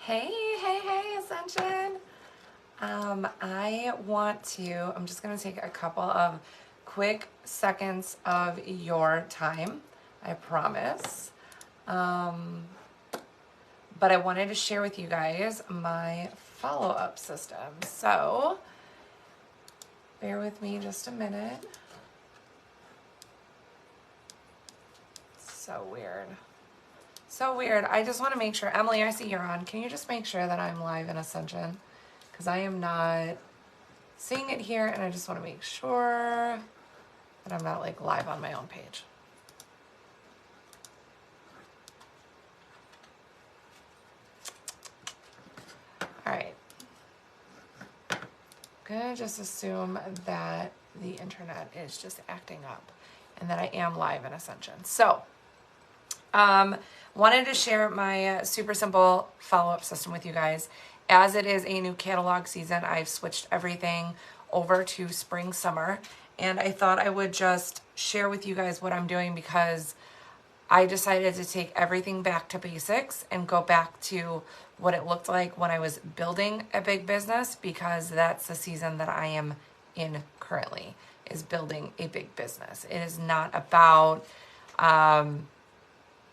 Hey, hey, hey, Ascension. I'm just going to take a couple of quick seconds of your time, I promise. But I wanted to share with you guys my follow-up system. So, bear with me just a minute. So weird. So weird. I just want to make sure, Emily, I see you're on. Can you just make sure that I'm live in Ascension? Because I am not seeing it here, and I just want to make sure that I'm not like live on my own page. All right. I'm gonna just assume that the internet is just acting up and that I am live in Ascension. So, wanted to share my super simple follow-up system with you guys. As it is a new catalog season, I've switched everything over to spring, summer, and I thought I would just share with you guys what I'm doing because I decided to take everything back to basics and go back to what it looked like when I was building a big business, because that's the season that I am in currently, is building a big business. It is not about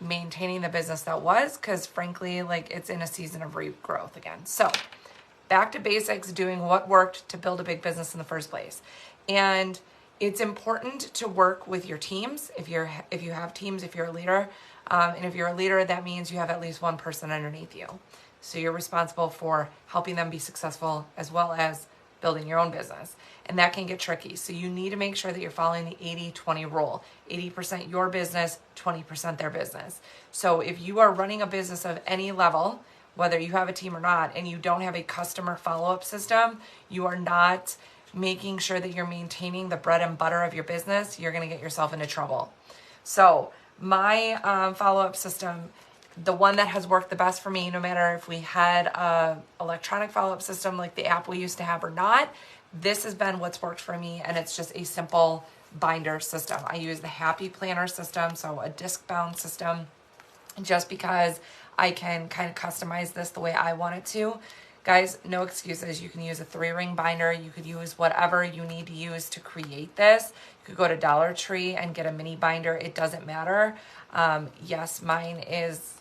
maintaining the business that was, because frankly, like, it's in a season of regrowth again. So back to basics, doing what worked to build a big business in the first place. And it's important to work with your teams. If you have teams, if you're a leader, and if you're a leader, that means you have at least one person underneath you. So you're responsible for helping them be successful as well as building your own business. And that can get tricky. So you need to make sure that you're following the 80-20 rule. 80% your business, 20% their business. So if you are running a business of any level, whether you have a team or not, and you don't have a customer follow-up system, you are not making sure that you're maintaining the bread and butter of your business, you're going to get yourself into trouble. So my follow-up system, the one that has worked the best for me, no matter if we had a electronic follow-up system like the app we used to have or not, this has been what's worked for me, and it's just a simple binder system. I use the Happy Planner system, so a disc-bound system, just because I can kind of customize this the way I want it to. Guys, no excuses. You can use a 3-ring binder. You could use whatever you need to use to create this. You could go to Dollar Tree and get a mini binder. It doesn't matter. Yes, mine is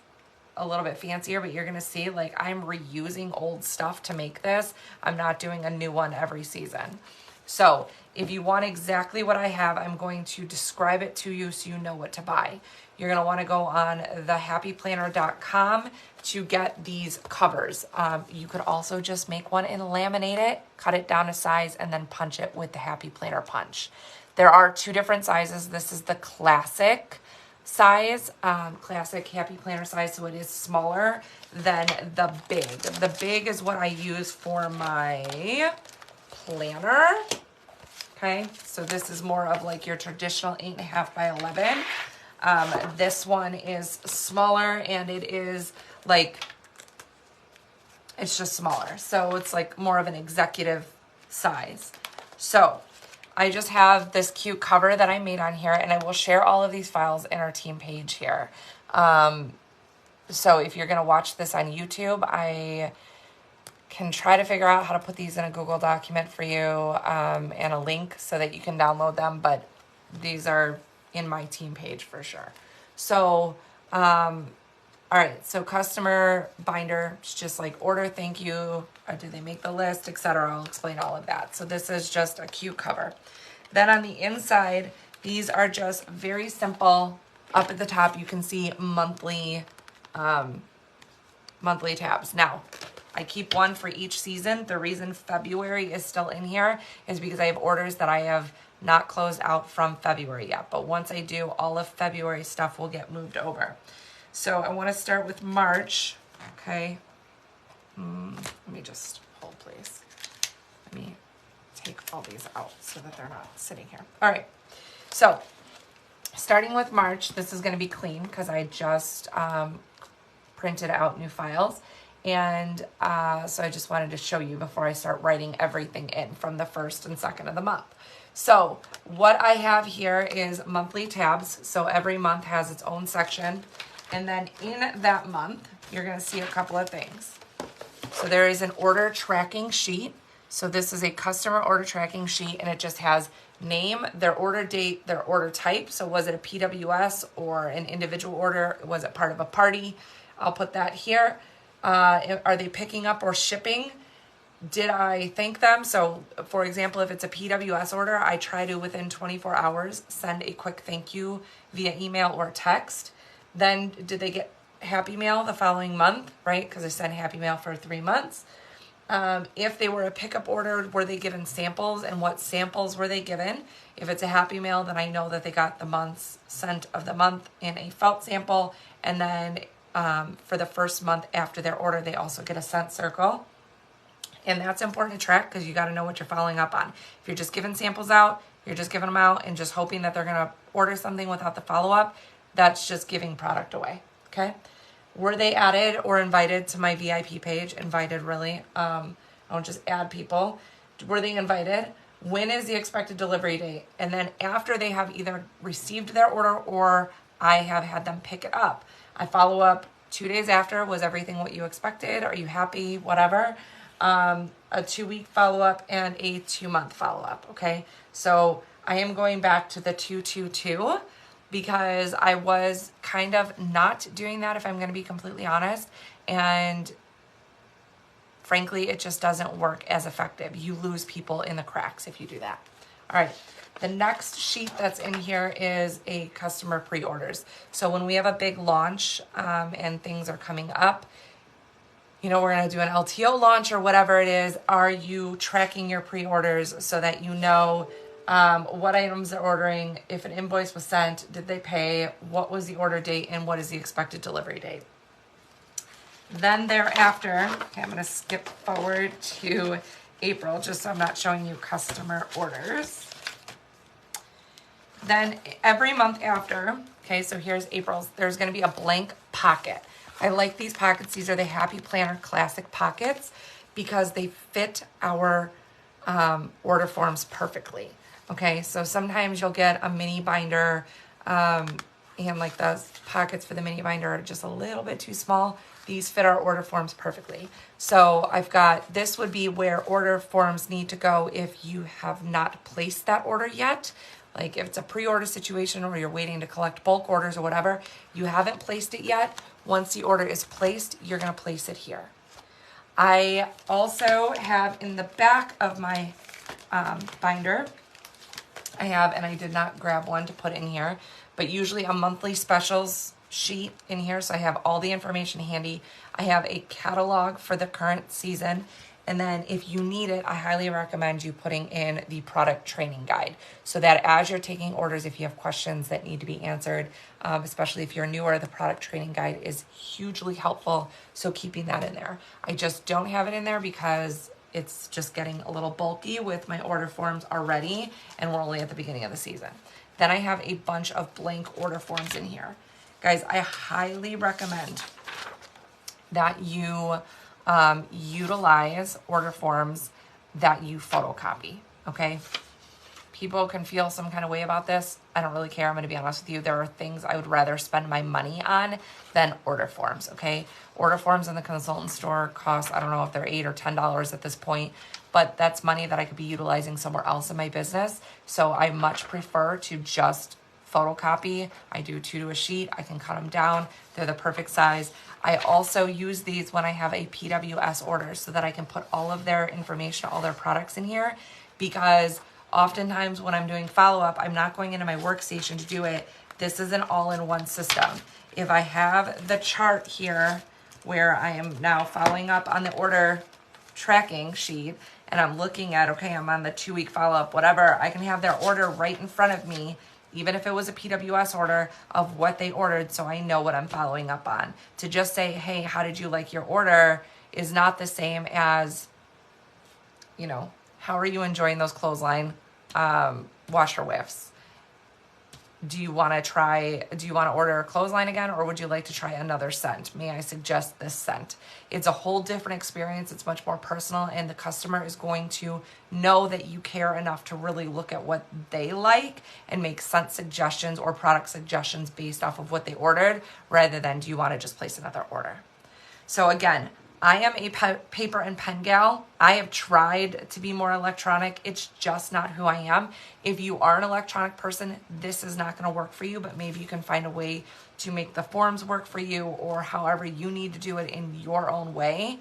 a little bit fancier, but you're going to see, like, I'm reusing old stuff to make this. I'm not doing a new one every season. So if you want exactly what I have, I'm going to describe it to you so you know what to buy. You're going to want to go on thehappyplanner.com to get these covers. You could also just make one and laminate it, cut it down to size, and then punch it with the Happy Planner punch. There are 2 different sizes. This is the classic size, classic Happy Planner size, so it is smaller than the big. The big is what I use for my planner. Okay, so this is more of like your traditional 8.5 by 11. This one is smaller, and it is like, it's just smaller. So it's like more of an executive size. So I just have this cute cover that I made on here, and I will share all of these files in our team page here. So if you're going to watch this on YouTube, I can try to figure out how to put these in a Google document for you, and a link so that you can download them, but these are in my team page for sure. So, all right, so customer binder, it's just like order, thank you, or did they make the list, etc. I'll explain all of that. So this is just a cute cover. Then on the inside, these are just very simple. Up at the top, you can see monthly tabs. Now, I keep one for each season. The reason February is still in here is because I have orders that I have not closed out from February yet. But once I do, all of February stuff will get moved over. So I want to start with March. Okay. Let me just hold, please. Let me take all these out so that they're not sitting here. All right. So starting with March, this is going to be clean because I just printed out new files. And so I just wanted to show you before I start writing everything in from the 1st and 2nd of the month. So what I have here is monthly tabs. So every month has its own section. And then in that month, you're going to see a couple of things. So there is an order tracking sheet. So this is a customer order tracking sheet, and it just has name, their order date, their order type. So was it a PWS or an individual order? Was it part of a party? I'll put that here. Are they picking up or shipping? Did I thank them? So for example, if it's a PWS order, I try to within 24 hours send a quick thank you via email or text. Then did they get Happy Mail the following month, right? Because I send Happy Mail for 3 months. If they were a pickup order, were they given samples, and what samples were they given? If it's a Happy Mail, then I know that they got the month's scent of the month in a felt sample. And then for the first month after their order, they also get a scent circle. And that's important to track because you got to know what you're following up on. If you're just giving samples out, you're just giving them out and just hoping that they're going to order something without the follow-up, that's just giving product away, okay? Were they added or invited to my VIP page? Invited, really. I don't just add people. Were they invited? When is the expected delivery date? And then after they have either received their order or I have had them pick it up, I follow up 2 days after. Was everything what you expected? Are you happy? Whatever. A 2-week follow-up and a 2-month follow-up, okay? So I am going back to the 222 because I was kind of not doing that, if I'm going to be completely honest. And frankly, it just doesn't work as effective. You lose people in the cracks if you do that. All right. The next sheet that's in here is a customer pre-orders. So when we have a big launch and things are coming up, you know, we're going to do an LTO launch or whatever it is. Are you tracking your pre-orders so that you know what items they're ordering, if an invoice was sent, did they pay, what was the order date, and what is the expected delivery date? Then thereafter, okay, I'm going to skip forward to April just so I'm not showing you customer orders. Then every month after, okay, so here's April's, there's going to be a blank pocket. I like these pockets. These are the Happy Planner Classic pockets because they fit our order forms perfectly. Okay, so sometimes you'll get a mini binder and like the pockets for the mini binder are just a little bit too small. These fit our order forms perfectly. So I've got, this would be where order forms need to go if you have not placed that order yet. Like if it's a pre-order situation or you're waiting to collect bulk orders or whatever, you haven't placed it yet. Once the order is placed, you're going to place it here. I also have in the back of my binder, I have, and I did not grab one to put in here, but usually a monthly specials sheet in here. So I have all the information handy. I have a catalog for the current season. And then if you need it, I highly recommend you putting in the product training guide so that as you're taking orders, if you have questions that need to be answered, especially if you're newer, the product training guide is hugely helpful. So keeping that in there. I just don't have it in there because it's just getting a little bulky with my order forms already, and we're only at the beginning of the season. Then I have a bunch of blank order forms in here. Guys, I highly recommend that you utilize order forms that you photocopy, okay? People can feel some kind of way about this. I don't really care. I'm going to be honest with you. There are things I would rather spend my money on than order forms, okay? Order forms in the consultant store cost, I don't know if they're $8 or $10 at this point, but that's money that I could be utilizing somewhere else in my business. So I much prefer to just photocopy. I do 2 to a sheet. I can cut them down. They're the perfect size. I also use these when I have a PWS order so that I can put all of their information, all their products in here, because oftentimes when I'm doing follow-up, I'm not going into my workstation to do it. This is an all-in-one system. If I have the chart here where I am now following up on the order tracking sheet and I'm looking at, okay, I'm on the 2-week follow-up, whatever, I can have their order right in front of me, even if it was a PWS order, of what they ordered, so I know what I'm following up on. To just say, hey, how did you like your order, is not the same as, you know, how are you enjoying those clothesline washer whiffs? Do you want to order a clothesline again, or would you like to try another scent? May I suggest this scent? It's a whole different experience. It's much more personal, and the customer is going to know that you care enough to really look at what they like and make scent suggestions or product suggestions based off of what they ordered, rather than do you want to just place another order? So again, I am a paper and pen gal. I have tried to be more electronic. It's just not who I am. If you are an electronic person, this is not going to work for you, but maybe you can find a way to make the forms work for you, or however you need to do it in your own way.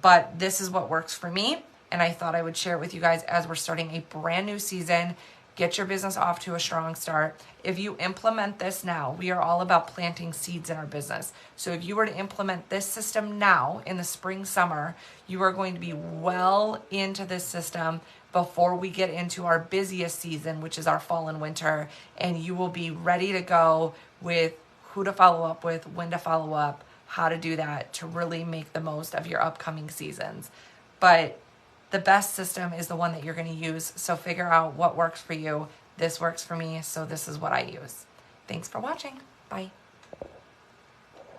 But this is what works for me, and I thought I would share it with you guys as we're starting a brand new season. Get your business off to a strong start. If you implement this now, we are all about planting seeds in our business. So if you were to implement this system now in the spring, summer, you are going to be well into this system before we get into our busiest season, which is our fall and winter, and you will be ready to go with who to follow up with, when to follow up, how to do that to really make the most of your upcoming seasons. But the best system is the one that you're going to use. So figure out what works for you. This works for me, so this is what I use. Thanks for watching. Bye.